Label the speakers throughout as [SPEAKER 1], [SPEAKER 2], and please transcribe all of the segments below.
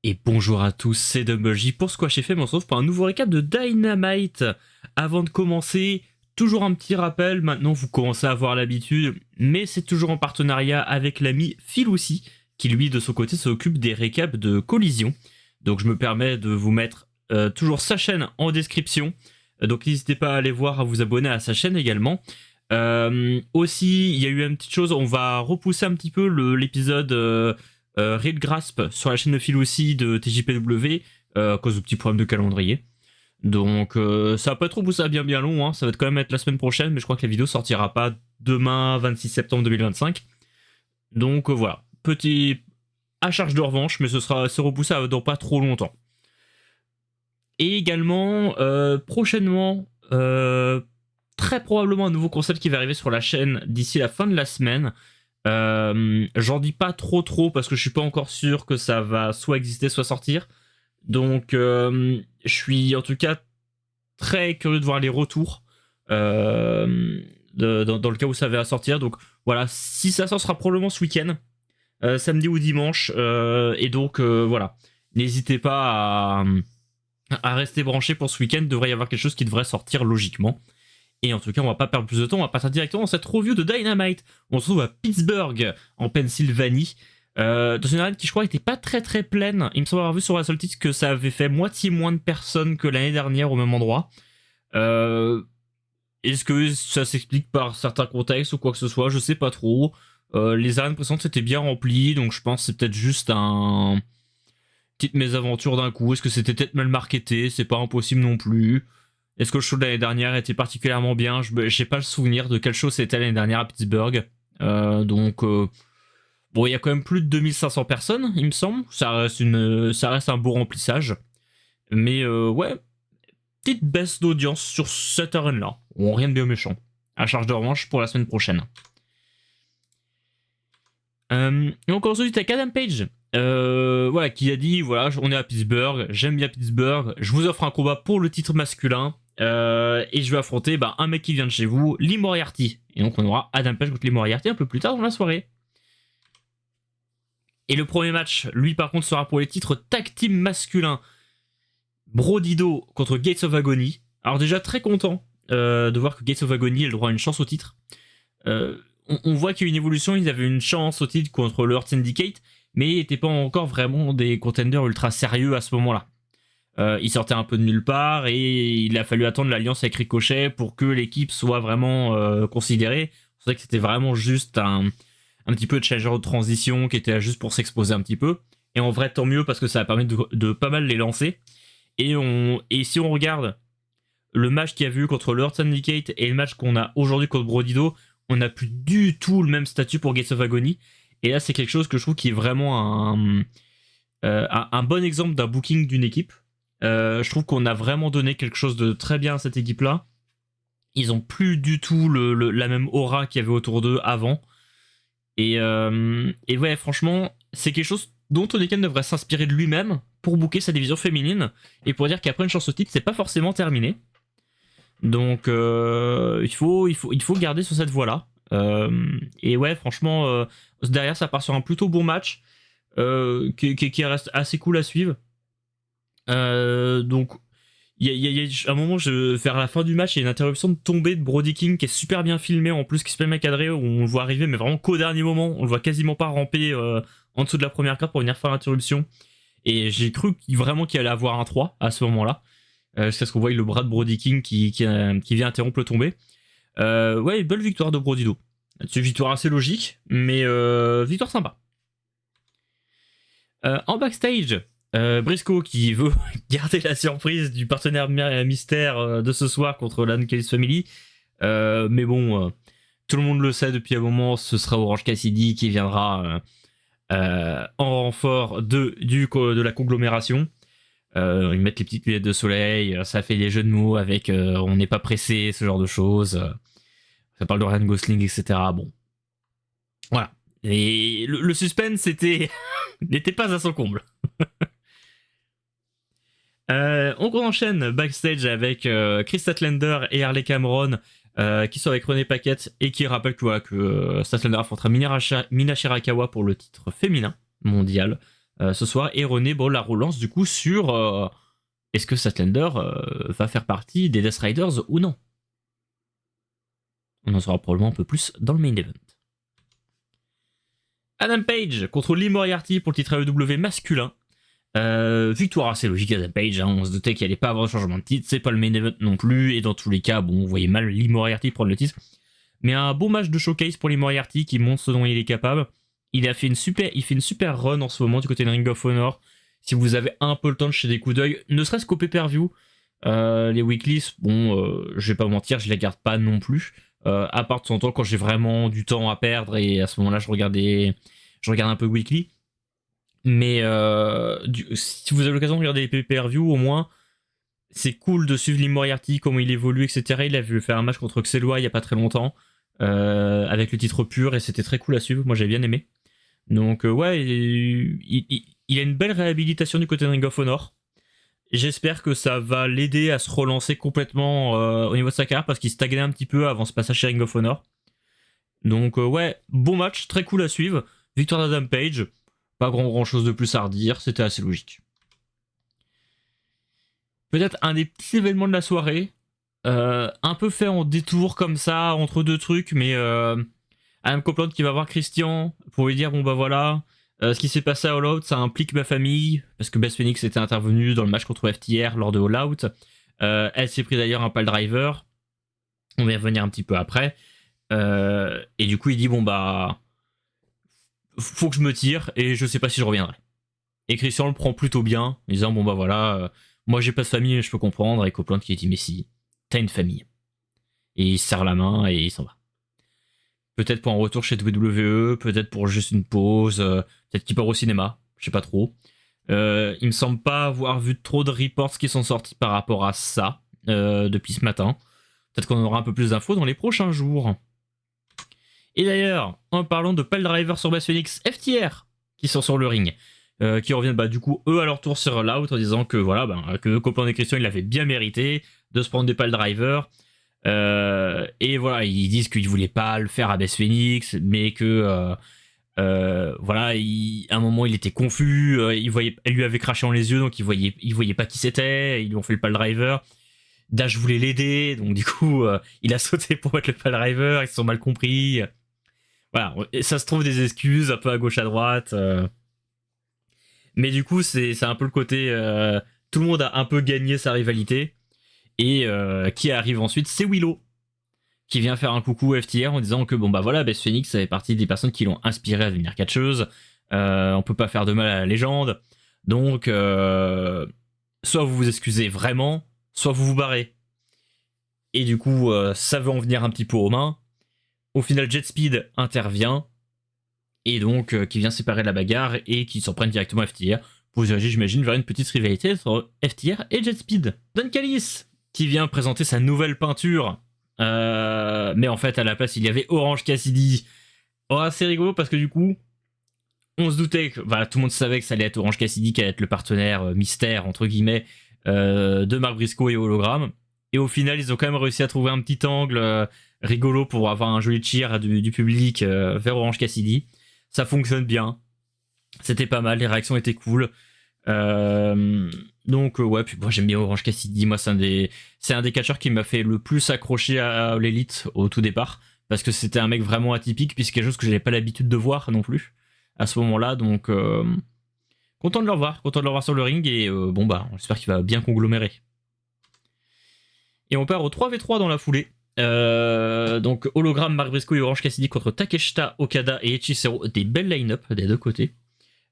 [SPEAKER 1] Et bonjour à tous, c'est Dumble J pour Squash FM. On se retrouve pour un nouveau récap de Dynamite. Avant de commencer, toujours un petit rappel, maintenant vous commencez à avoir l'habitude, mais c'est toujours en partenariat avec l'ami Phil aussi, qui lui de son côté s'occupe des récaps de Collision. Donc je me permets de vous mettre toujours sa chaîne en description. Donc n'hésitez pas à aller voir, à vous abonner à sa chaîne également. Aussi, il y a eu une petite chose, on va repousser un petit peu l'épisode Real Grasp sur la chaîne de Phil aussi de TJPW à cause de petits problèmes de calendrier. Donc ça va pas trop pousser à bien long, hein. Ça va quand même être la semaine prochaine, mais je crois que la vidéo sortira pas demain 26 septembre 2025. Donc voilà, petit à charge de revanche, mais c'est repoussé dans pas trop longtemps. Et également, prochainement, très probablement un nouveau concept qui va arriver sur la chaîne d'ici la fin de la semaine. J'en dis pas trop parce que je suis pas encore sûr que ça va soit exister soit sortir. Donc je suis en tout cas très curieux de voir les retours dans le cas où ça va sortir. Donc voilà, si ça sort, sera probablement ce week-end, samedi ou dimanche. Et donc voilà, n'hésitez pas à rester branché pour ce week-end. Devrait y avoir quelque chose qui devrait sortir logiquement. Et en tout cas, on va pas perdre plus de temps, on va passer directement dans cette review de Dynamite. On se trouve à Pittsburgh, en Pennsylvanie, dans une arène qui, je crois, était pas très pleine. Il me semble avoir vu sur la seule titre que ça avait fait moitié moins de personnes que l'année dernière au même endroit. Est-ce que ça s'explique par certains contextes ou quoi que ce soit? Je sais pas trop. Les arènes précédentes étaient bien remplies, donc je pense que c'est peut-être juste un petite mésaventure d'un coup. Est-ce que c'était peut-être mal marketé? C'est pas impossible non plus. Est-ce que le show de l'année dernière était particulièrement bien? J'ai pas le souvenir de quel show c'était l'année dernière à Pittsburgh. Bon, il y a quand même plus de 2500 personnes, il me semble. Ça reste un beau remplissage. Mais ouais, petite baisse d'audience sur cette arène-là. Bon, rien de bien méchant. À charge de revanche pour la semaine prochaine. Donc ensuite, t'as Adam Page. Voilà, qui a dit, voilà, on est à Pittsburgh, j'aime bien Pittsburgh, je vous offre un combat pour le titre masculin. Et je vais affronter un mec qui vient de chez vous, Lee Moriarty. Et donc on aura Adam Page contre Lee Moriarty un peu plus tard dans la soirée. Et le premier match, lui par contre, sera pour les titres tag team masculin. Brodido contre Gates of Agony. Alors déjà très content de voir que Gates of Agony a le droit à une chance au titre. On voit qu'il y a une évolution, ils avaient une chance au titre contre le Earth Syndicate, mais ils n'étaient pas encore vraiment des contenders ultra sérieux à ce moment-là. Ils sortaient un peu de nulle part et il a fallu attendre l'alliance avec Ricochet pour que l'équipe soit vraiment considérée. C'est vrai que c'était vraiment juste un petit peu de challenger de transition qui était là juste pour s'exposer un petit peu. Et en vrai, tant mieux parce que ça va permettre de pas mal les lancer. Et si on regarde le match qu'il y a eu contre le Earth Syndicate et le match qu'on a aujourd'hui contre Brodido, on n'a plus du tout le même statut pour Gates of Agony. Et là, c'est quelque chose que je trouve qui est vraiment un bon exemple d'un booking d'une équipe. Je trouve qu'on a vraiment donné quelque chose de très bien à cette équipe-là. Ils ont plus du tout la même aura qu'il y avait autour d'eux avant. Et ouais, franchement, c'est quelque chose dont Tony Khan devrait s'inspirer de lui-même pour booker sa division féminine et pour dire qu'après une chance au titre, c'est pas forcément terminé. Donc il faut garder sur cette voie-là. Et ouais, franchement, derrière, ça part sur un plutôt bon match qui reste assez cool à suivre. Donc il y a un moment, vers la fin du match, il y a une interruption de tombée de Brody King qui est super bien filmée en plus, qui est super bien cadré, où on le voit arriver, mais vraiment qu'au dernier moment. On le voit quasiment pas ramper en dessous de la première carte pour venir faire l'interruption. Et j'ai cru vraiment qu'il allait avoir un 3 à ce moment-là. Jusqu'à ce qu'on voit le bras de Brody King qui vient interrompre le tombé. Ouais, belle victoire de Brodido. C'est une victoire assez logique, mais victoire sympa. En backstage, Briscoe qui veut garder la surprise du partenaire mystère de ce soir contre l'Uncale's Family. Mais bon, tout le monde le sait depuis un moment, ce sera Orange Cassidy qui viendra en renfort de la conglomération. Ils mettent les petites lunettes de soleil, ça fait des jeux de mots avec on n'est pas pressé, ce genre de choses. Ça parle de Ryan Gosling, etc. Bon. Voilà. Et le suspense n'était pas à son comble. On enchaîne backstage avec Chris Statlander et Harley Cameron qui sont avec René Paquette et qui rappellent que Statlander affrontera Mina Shirakawa pour le titre féminin mondial ce soir. Et René, bon, la relance du coup sur est-ce que Statlander va faire partie des Death Riders ou non. On en saura probablement un peu plus dans le main event. Adam Page contre Lee Moriarty pour le titre AEW masculin. Victoire assez logique Adam Page, hein, on se doutait qu'il allait pas avoir de changement de titre, c'est pas le main event non plus, et dans tous les cas, bon, on voyait mal Lee Moriarty prendre le titre. Mais un beau match de showcase pour Lee Moriarty qui montre ce dont il est capable. Il fait une super run en ce moment du côté de Ring of Honor. Si vous avez un peu le temps de jeter des coups d'œil, ne serait-ce qu'au pay-per-view, les weeklies, bon, je vais pas mentir, je les garde pas non plus. À part de temps en temps quand j'ai vraiment du temps à perdre, et à ce moment-là, je regarde un peu weekly. Mais si vous avez l'occasion de regarder les pay-per-view, au moins, c'est cool de suivre Lee Moriarty, comment il évolue, etc. Il a vu faire un match contre Xelwa il y a pas très longtemps, avec le titre pur, et c'était très cool à suivre. Moi, j'ai bien aimé. Donc, ouais, il a une belle réhabilitation du côté de Ring of Honor. J'espère que ça va l'aider à se relancer complètement au niveau de sa carrière, parce qu'il stagnait un petit peu avant ce passage chez Ring of Honor. Donc, ouais, bon match, très cool à suivre. Victoire d'Adam Page. Pas grand chose de plus à redire, c'était assez logique. Peut-être un des petits événements de la soirée, un peu fait en détour comme ça, entre deux trucs, mais Adam Copeland qui va voir Christian pour lui dire bon bah voilà, ce qui s'est passé à All Out, ça implique ma famille, parce que Beth Phoenix était intervenue dans le match contre FTR lors de All Out. Elle s'est pris d'ailleurs un pile driver, on va y revenir un petit peu après, et du coup il dit bon bah faut que je me tire et je sais pas si je reviendrai. Et Christian le prend plutôt bien, en disant bon bah voilà, moi j'ai pas de famille, je peux comprendre. Et Copeland qui dit mais si, t'as une famille. Et il se serre la main et il s'en va. Peut-être pour un retour chez WWE, peut-être pour juste une pause, peut-être qu'il part au cinéma, je sais pas trop. Il me semble pas avoir vu trop de reports qui sont sortis par rapport à ça depuis ce matin. Peut-être qu'on aura un peu plus d'infos dans les prochains jours. Et d'ailleurs, en parlant de pile driver sur Beth Phoenix, FTR qui sont sur le ring, qui reviennent bah, du coup eux à leur tour sur l'out en disant que voilà, que Copeland et Christian il avait bien mérité de se prendre des pile drivers. Et voilà, ils disent qu'ils voulaient pas le faire à Beth Phoenix, mais que voilà, à un moment il était confus, elle lui avait craché dans les yeux, donc il voyait pas qui c'était, ils lui ont fait le pile driver. Dash voulait l'aider, donc du coup il a sauté pour mettre le pile driver, ils se sont mal compris. Voilà, ça se trouve des excuses un peu à gauche à droite. Mais du coup, c'est un peu le côté. Tout le monde a un peu gagné sa rivalité. Et qui arrive ensuite, c'est Willow, qui vient faire un coucou au FTR en disant que bon bah voilà, Beth Phoenix fait partie des personnes qui l'ont inspiré à devenir catcheuse. On peut pas faire de mal à la légende. Donc, soit vous vous excusez vraiment, soit vous vous barrez. Et du coup, ça veut en venir un petit peu aux mains. Au final, Jet Speed intervient, et donc qui vient séparer la bagarre et qui s'en prennent directement à FTR pour se diriger, j'imagine, vers une petite rivalité entre FTR et Jet Speed. Don Callis qui vient présenter sa nouvelle peinture, mais en fait à la place il y avait Orange Cassidy. Oh, c'est rigolo parce que du coup on se doutait que voilà, tout le monde savait que ça allait être Orange Cassidy qui allait être le partenaire mystère entre guillemets de Mark Briscoe et Hologram, et au final ils ont quand même réussi à trouver un petit angle rigolo pour avoir un joli cheer du public vers Orange Cassidy. Ça fonctionne bien, c'était pas mal, les réactions étaient cool. Donc ouais, puis moi j'aime bien Orange Cassidy. Moi c'est un des catcheurs qui m'a fait le plus accrocher à l'élite au tout départ, parce que c'était un mec vraiment atypique, puis c'est quelque chose que j'avais pas l'habitude de voir non plus à ce moment-là. Donc content de le revoir sur le ring, et bon bah j'espère qu'il va bien conglomérer. Et on part au 3v3 dans la foulée. Donc Hologram, Mark Briscoe et Orange Cassidy contre Takeshita, Okada et Hechicero. Des belles line-up des deux côtés.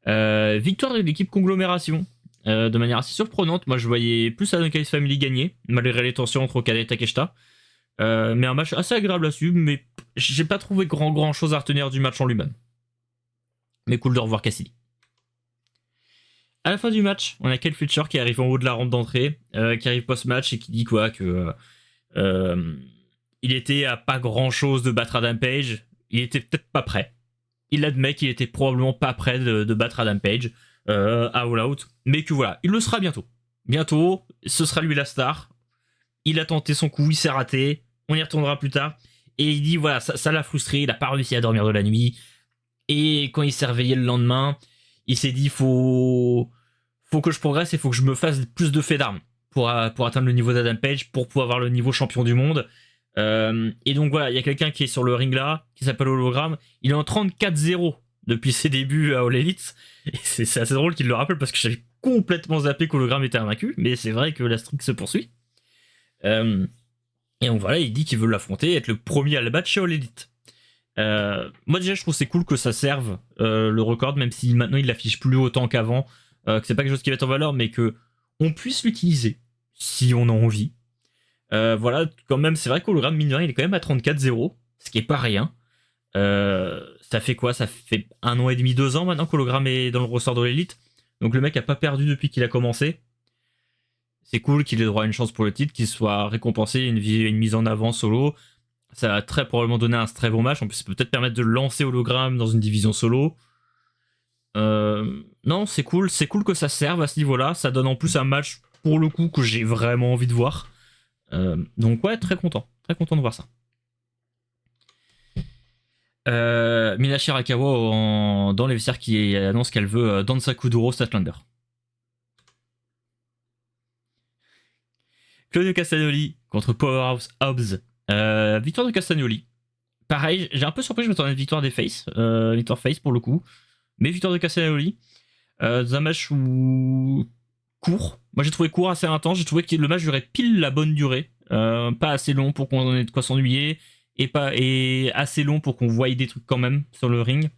[SPEAKER 1] Victoire de l'équipe Conglomération de manière assez surprenante. Moi je voyais plus la Don Callis Family gagner malgré les tensions entre Okada et Takeshita, mais un match assez agréable à suivre, mais j'ai pas trouvé grand chose à retenir du match en lui-même, mais cool de revoir Cassidy. À la fin du match, on a Kyle Fletcher qui arrive en haut de la rampe d'entrée, qui arrive post-match et qui dit quoi que il était à pas grand chose de battre Adam Page. Il était peut-être pas prêt. Il admet qu'il était probablement pas prêt de battre Adam Page à All Out, mais que voilà, il le sera bientôt. Bientôt, ce sera lui la star. Il a tenté son coup, il s'est raté. On y retournera plus tard. Et il dit voilà, ça l'a frustré, il a pas réussi à dormir de la nuit. Et quand il s'est réveillé le lendemain, il s'est dit faut que je progresse et faut que je me fasse plus de faits d'armes pour atteindre le niveau d'Adam Page, pour pouvoir avoir le niveau champion du monde. Et donc voilà, il y a quelqu'un qui est sur le ring là, qui s'appelle Hologram. Il est en 34-0 depuis ses débuts à All Elite. Et c'est assez drôle qu'il le rappelle parce que j'avais complètement zappé qu'Hologram était invaincu, mais c'est vrai que la streak se poursuit. Et donc voilà, il dit qu'il veut l'affronter, être le premier à le battre chez All Elite. Moi déjà je trouve c'est cool que ça serve le record, même si maintenant il l'affiche plus autant qu'avant, que c'est pas quelque chose qui va être en valeur, mais que on puisse l'utiliser si on a envie. Voilà, quand même, c'est vrai qu'Hologram, mine de rien, il est quand même à 34-0, ce qui est pas rien. Ça fait quoi? Ça fait 1 an et demi, 2 ans maintenant qu'Hologram est dans le ressort de l'élite. Donc le mec a pas perdu depuis qu'il a commencé. C'est cool qu'il ait droit à une chance pour le titre, qu'il soit récompensé, une mise en avant solo. Ça va très probablement donner un très bon match. En plus, ça peut peut-être permettre de lancer Hologram dans une division solo. Non, c'est cool que ça serve à ce niveau-là. Ça donne en plus un match, pour le coup, que j'ai vraiment envie de voir. Donc ouais, très content de voir ça. Mina Shirakawa dans les vestiaires qui annonce qu'elle veut Danza Kuduro Statlander. Claudio Castagnoli contre Powerhouse Hobbs. Victoire de Castagnoli. Pareil, j'ai un peu surpris, je m'attendais à une victoire des Face. Victoire Face pour le coup. Mais victoire de Castagnoli. Dans un match court. Moi j'ai trouvé court, assez intense. J'ai trouvé que le match durait pile la bonne durée. Pas assez long pour qu'on ait de quoi s'ennuyer. Et assez long pour qu'on voie des trucs quand même sur le ring.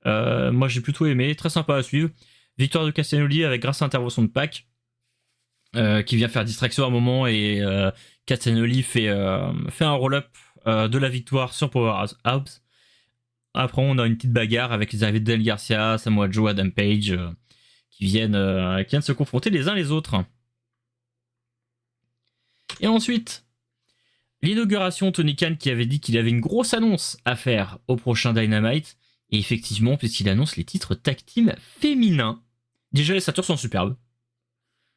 [SPEAKER 1] Moi j'ai plutôt aimé. Très sympa à suivre. Victoire de Castagnoli avec grâce à l'intervention de Pac. Qui vient faire distraction à un moment et Castagnoli fait un roll-up de la victoire sur Powerhouse Hobbs. Après on a une petite bagarre avec les arrivées de Del Garcia, Samoa Joe, Adam Page qui viennent se confronter les uns les autres. Et ensuite l'inauguration, Tony Khan qui avait dit qu'il avait une grosse annonce à faire au prochain Dynamite. Et effectivement, puisqu'il annonce les titres tag team féminins. Déjà les ceintures sont superbes.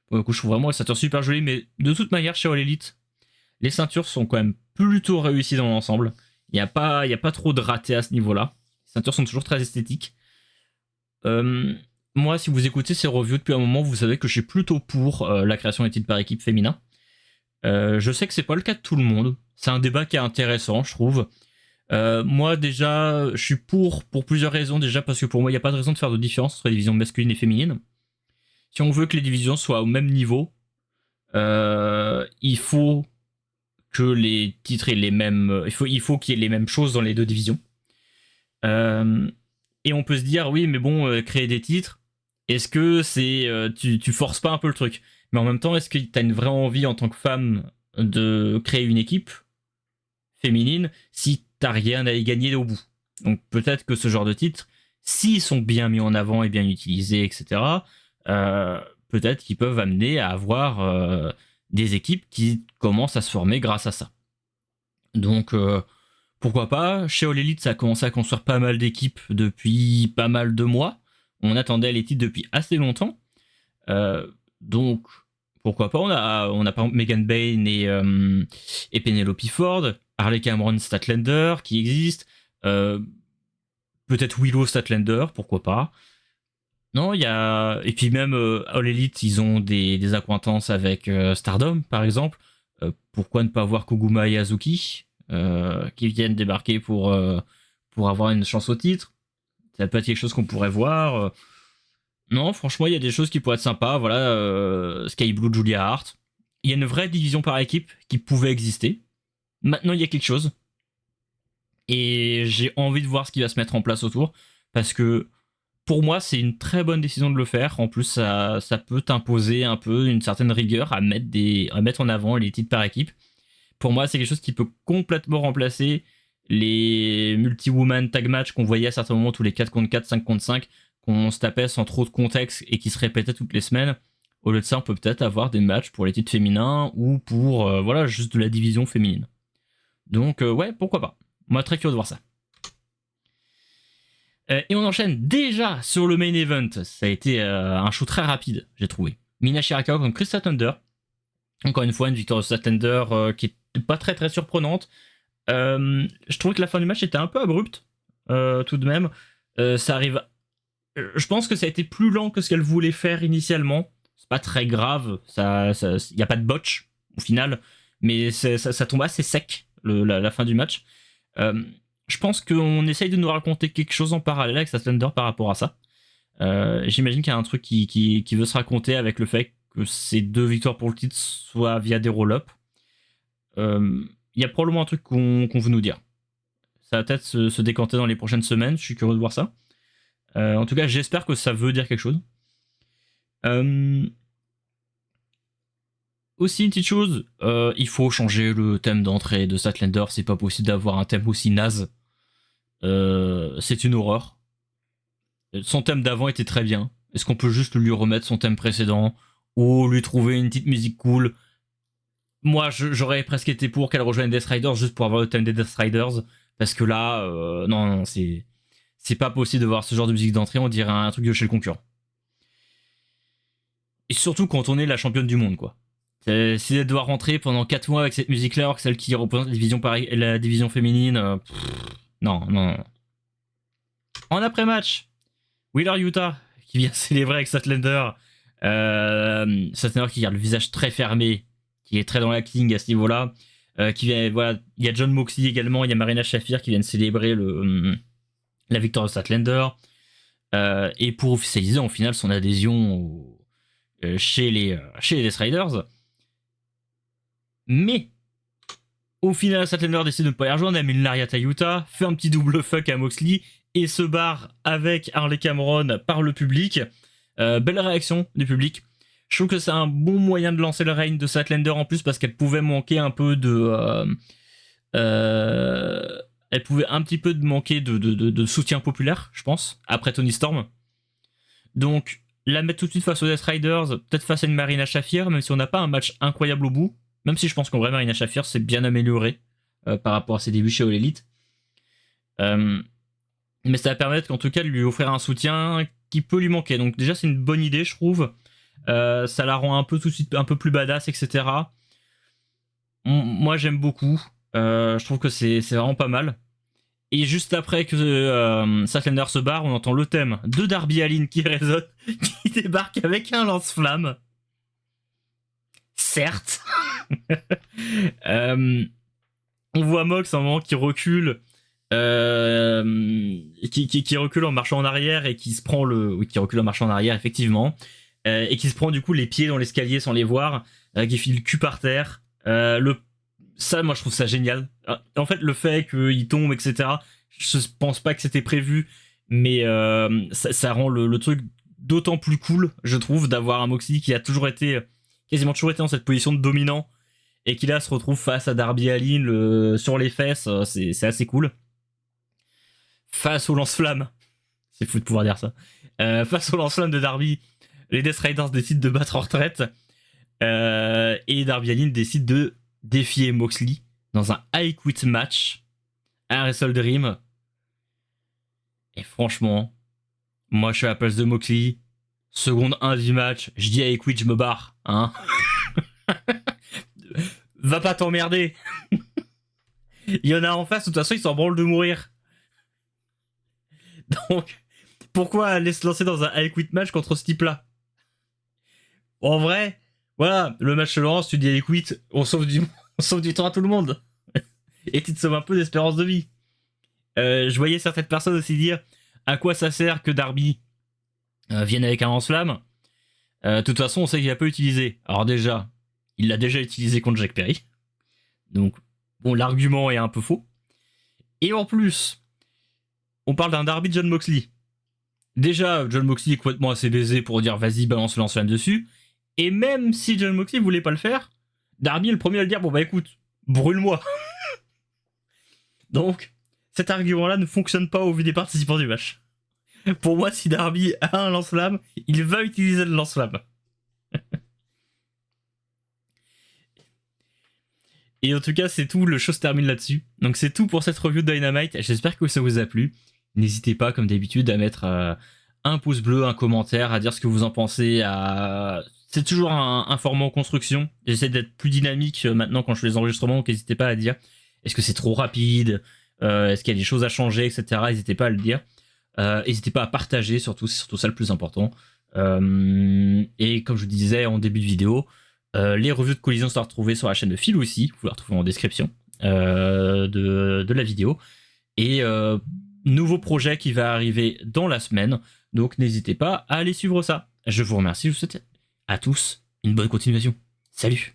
[SPEAKER 1] Pour le coup, je trouve vraiment les ceintures super jolies, mais de toute manière, chez All Elite, les ceintures sont quand même plutôt réussies dans l'ensemble. Il n'y a pas trop de ratés à ce niveau-là. Les ceintures sont toujours très esthétiques. Moi, si vous écoutez ces reviews depuis un moment, vous savez que je suis plutôt pour la création des titres par équipe féminin. Je sais que c'est pas le cas de tout le monde. C'est un débat qui est intéressant, je trouve. Moi, déjà, je suis pour plusieurs raisons. Déjà, parce que pour moi, il n'y a pas de raison de faire de différence entre les divisions masculines et féminines. Si on veut que les divisions soient au même niveau, il faut que les titres aient les mêmes. Il faut qu'il y ait les mêmes choses dans les deux divisions. Et on peut se dire, oui, mais bon, créer des titres, est-ce que c'est. Tu forces pas un peu le truc? Mais en même temps, est-ce que tu as une vraie envie en tant que femme de créer une équipe féminine si t'as rien à y gagner au bout? Donc peut-être que ce genre de titres, s'ils sont bien mis en avant et bien utilisés, etc., peut-être qu'ils peuvent amener à avoir des équipes qui commencent à se former grâce à ça. Donc pourquoi pas. Chez All Elite, ça a commencé à construire pas mal d'équipes depuis pas mal de mois. On attendait les titres depuis assez longtemps. Donc pourquoi pas. On a par exemple Megan Bayne et Penelope Ford, Harley Cameron Statlander qui existe, peut-être Willow Statlander, pourquoi pas. Non, il y a. Et puis même All Elite, ils ont des accointances avec Stardom, par exemple. Pourquoi ne pas avoir Koguma et Azuki qui viennent débarquer pour avoir une chance au titre? Ça peut être quelque chose qu'on pourrait voir. Non, franchement, il y a des choses qui pourraient être sympas. Voilà, Sky Blue, Julia Hart. Il y a une vraie division par équipe qui pouvait exister. Maintenant, il y a quelque chose. Et j'ai envie de voir ce qui va se mettre en place autour. Parce que pour moi, c'est une très bonne décision de le faire. En plus, ça peut t'imposer un peu une certaine rigueur à mettre en avant les titres par équipe. Pour moi, c'est quelque chose qui peut complètement remplacer les multi-woman tag match qu'on voyait à certains moments tous les 4 contre 4, 5 contre 5, qu'on se tapait sans trop de contexte et qui se répétaient toutes les semaines. Au lieu de ça, on peut peut-être avoir des matchs pour les titres féminins ou pour voilà, juste de la division féminine. Donc ouais, pourquoi pas. Moi, très curieux de voir ça. Et on enchaîne déjà sur le main event. Ça a été un show très rapide, j'ai trouvé. Mina Shirakawa contre Chris Statlander. Encore une fois, une victoire de Statlander qui est pas très très surprenante. Je trouvais que la fin du match était un peu abrupte, tout de même. Ça arrive Je pense que ça a été plus lent que ce qu'elle voulait faire initialement. C'est pas très grave, y a pas de botch au final, mais ça tombe assez sec la fin du match. Je pense qu'on essaye de nous raconter quelque chose en parallèle avec Statlander par rapport à ça. J'imagine qu'il y a un truc qui veut se raconter avec le fait que ces 2 victoires pour le titre soient via des roll-up. Il y a probablement un truc qu'on veut nous dire. Ça va peut-être se décanter dans les prochaines semaines, je suis curieux de voir ça. En tout cas, j'espère que ça veut dire quelque chose. Aussi, une petite chose, il faut changer le thème d'entrée de Statlander. C'est pas possible d'avoir un thème aussi naze. C'est une horreur. Son thème d'avant était très bien. Est-ce qu'on peut juste lui remettre son thème précédent ou lui trouver une petite musique cool? Moi, j'aurais presque été pour qu'elle rejoigne Death Riders juste pour avoir le thème des Death Riders. Parce que là, non, c'est pas possible de voir ce genre de musique d'entrée. On dirait un truc de chez le concurrent. Et surtout quand on est la championne du monde, quoi. Si elle doit rentrer pendant 4 mois avec cette musique-là, alors que celle qui représente la division féminine, non. En après-match, Wheeler Yuta qui vient célébrer avec Statlander. Statlander qui garde le visage très fermé, qui est très dans l'acting à ce niveau-là. Voilà, il y a John Moxley également, il y a Marina Shafir qui viennent célébrer la victoire de Statlander. Et pour officialiser en finale son adhésion chez les Death Riders. Mais au final, Statlander décide de ne pas y rejoindre, elle met une lariat à Yuta, fait un petit double fuck à Moxley et se barre avec Harley Cameron par le public. Belle réaction du public. Je trouve que c'est un bon moyen de lancer le règne de Statlander en plus parce qu'elle pouvait manquer un peu elle pouvait un petit peu manquer de soutien populaire, je pense, après Tony Storm. Donc, la mettre tout de suite face aux Death Riders, peut-être face à une Marina Shafir, même si on n'a pas un match incroyable au bout. Même si je pense qu'en vrai, Marina Shafir s'est bien améliorée par rapport à ses débuts chez All Elite. Mais ça va permettre qu'en tout cas de lui offrir un soutien qui peut lui manquer. Donc déjà, c'est une bonne idée, je trouve. Ça la rend un peu tout de suite un peu plus badass, etc. Moi, j'aime beaucoup. Je trouve que c'est vraiment pas mal. Et juste après que Statlander se barre, on entend le thème de Darby Allin qui résonne, qui débarque avec un lance-flamme. Certes. On voit Mox à un moment qui recule, qui recule en marchant en arrière et qui se prend qui recule en marchant en arrière effectivement, et qui se prend du coup les pieds dans l'escalier sans les voir, qui file le cul par terre. Ça, moi je trouve ça génial. En fait, le fait qu'il tombe, etc. Je pense pas que c'était prévu, mais ça rend le truc d'autant plus cool, je trouve, d'avoir un Moxley qui a quasiment toujours été dans cette position de dominant et qui là se retrouve face à Darby Allin sur les fesses. C'est assez cool. Face au lance-flamme, c'est fou de pouvoir dire ça. Face au lance-flamme de Darby, les Death Riders décident de battre en retraite, et Darby Allin décide de défier Moxley dans un I Quit match à Wrestle Dream. Et franchement, moi je suis à la place de Moxley. Seconde 1 du match, je dis I Quit, je me barre, hein. Va pas t'emmerder. Il y en a en face, de toute façon, ils s'en branlent de mourir. Donc, pourquoi aller se lancer dans un I Quit match contre ce type-là? En vrai, voilà, le match se lance, tu dis I Quit, on sauve du temps à tout le monde. Et tu te sauves un peu d'espérance de vie. Je voyais certaines personnes aussi dire à quoi ça sert que Darby vienne avec un lance-flamme. De toute façon, on sait qu'il va pas utiliser. Alors déjà, il l'a déjà utilisé contre Jack Perry. Donc, bon, l'argument est un peu faux. Et en plus, on parle d'un Darby de John Moxley. Déjà, John Moxley est complètement assez baisé pour dire vas-y, balance le lance-flamme dessus. Et même si John Moxley voulait pas le faire, Darby est le premier à le dire, bon bah écoute, brûle-moi. Donc, cet argument-là ne fonctionne pas au vu des participants du match. Pour moi, si Darby a un lance-flamme, il va utiliser le lance-flamme. Et en tout cas, c'est tout, le show se termine là-dessus. Donc c'est tout pour cette review de Dynamite. J'espère que ça vous a plu. N'hésitez pas, comme d'habitude, à mettre un pouce bleu, un commentaire, à dire ce que vous en pensez. C'est toujours un format en construction. J'essaie d'être plus dynamique maintenant quand je fais les enregistrements, donc n'hésitez pas à dire est-ce que c'est trop rapide, est-ce qu'il y a des choses à changer, etc. N'hésitez pas à le dire. N'hésitez pas à partager, surtout, c'est surtout ça le plus important. Et comme je vous disais en début de vidéo, les revues de collision sont à retrouver sur la chaîne de Phil aussi, vous pouvez la retrouver en description de la vidéo. Et nouveau projet qui va arriver dans la semaine, donc n'hésitez pas à aller suivre ça. Je vous remercie, je vous souhaite à tous une bonne continuation. Salut!